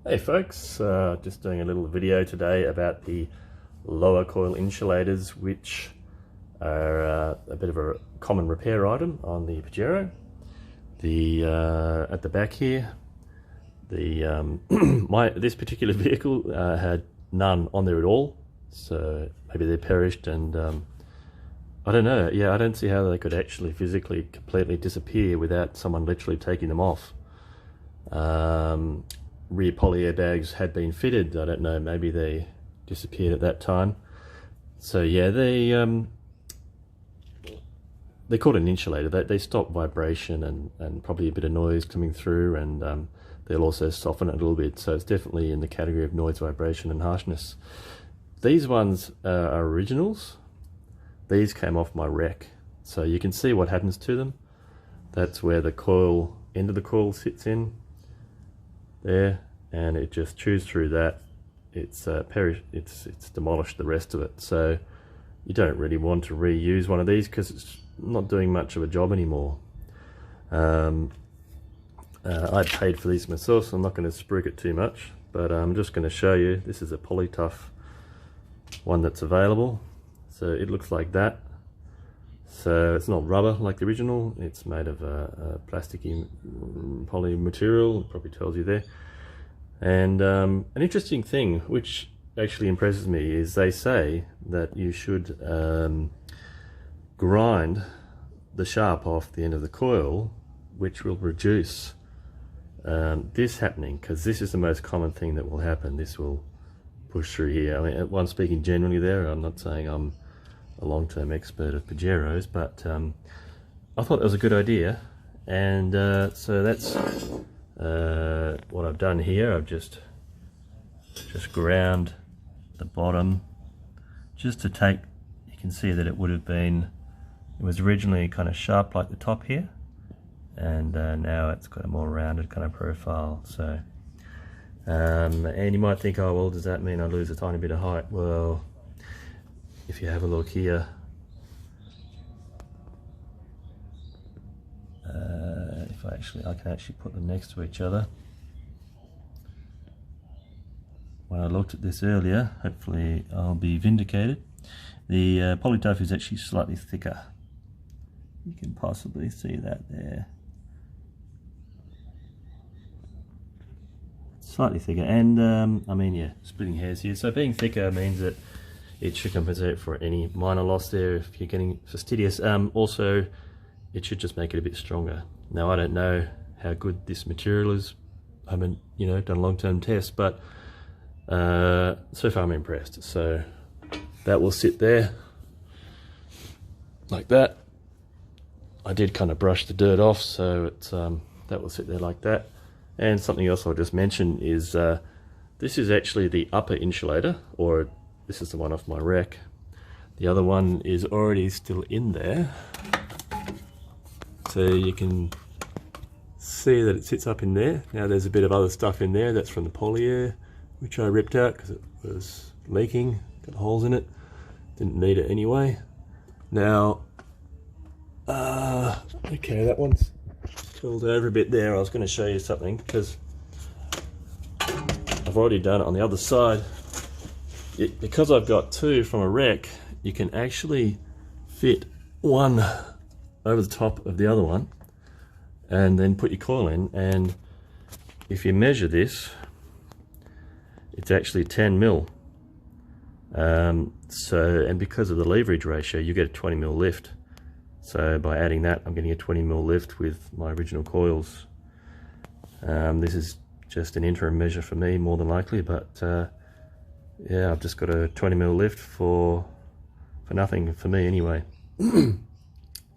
Hey folks, just doing a little video today about the lower coil insulators, which are a bit of a common repair item on the Pajero. At the back here, this particular vehicle had none on there at all, so maybe they perished, and I don't know. Yeah, I don't see how they could actually physically completely disappear without someone literally taking them off. Rear poly airbags had been fitted. I don't know, maybe they disappeared at that time. So yeah, they're called an insulator. They stop vibration and probably a bit of noise coming through, and they'll also soften it a little bit. So it's definitely in the category of noise, vibration and harshness. These ones are originals. These came off my wreck, so you can see what happens to them. That's where the coil, end of the coil sits in there, and it just chews through that. It's demolished the rest of it. So you don't really want to reuse one of these because it's not doing much of a job anymore. I paid for these myself, so I'm not going to spruik it too much, but I'm just going to show you. This is a poly-tough one that's available. So it looks like that. So it's not rubber like the original, it's made of a plasticky poly material. It probably tells you there. And an interesting thing which actually impresses me is they say that you should grind the sharp off the end of the coil, which will reduce this happening, because this is the most common thing that will happen. This will push through here. I mean, I'm speaking generally there. I'm not saying I'm a long-term expert of Pajeros, but I thought it was a good idea, and so that's what I've done here. I've just ground the bottom just to take, you can see that it was originally kind of sharp like the top here, and now it's got a more rounded kind of profile. So and you might think, oh well, does that mean I lose a tiny bit of height? Well, if you have a look here, I can actually put them next to each other. When I looked at this earlier, hopefully I'll be vindicated. The poly-tough is actually slightly thicker. You can possibly see that there. Slightly thicker, and I mean, yeah, splitting hairs here. So being thicker means that it should compensate for any minor loss there if you're getting fastidious. Also, it should just make it a bit stronger. Now, I don't know how good this material is. I haven't, done a long-term test, but so far I'm impressed. So that will sit there like that. I did kind of brush the dirt off, so it's that will sit there like that. And something else I'll just mention is this is actually the upper insulator, or this is the one off my wreck. The other one is already still in there. So you can see that it sits up in there. Now there's a bit of other stuff in there. That's from the poly air, which I ripped out because it was leaking. Got holes in it. Didn't need it anyway. Now, okay, that one's filled over a bit there. I was going to show you something because I've already done it on the other side. Because I've got two from a wreck, you can actually fit one over the top of the other one and then put your coil in, and if you measure this, it's actually 10 mil. And because of the leverage ratio, you get a 20 mil lift. So by adding that, I'm getting a 20 mil lift with my original coils. This is just an interim measure for me, more than likely, but yeah, I've just got a 20 mil lift for nothing for me anyway.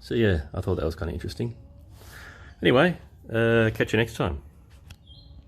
So yeah, I thought that was kind of interesting. Anyway, catch you next time.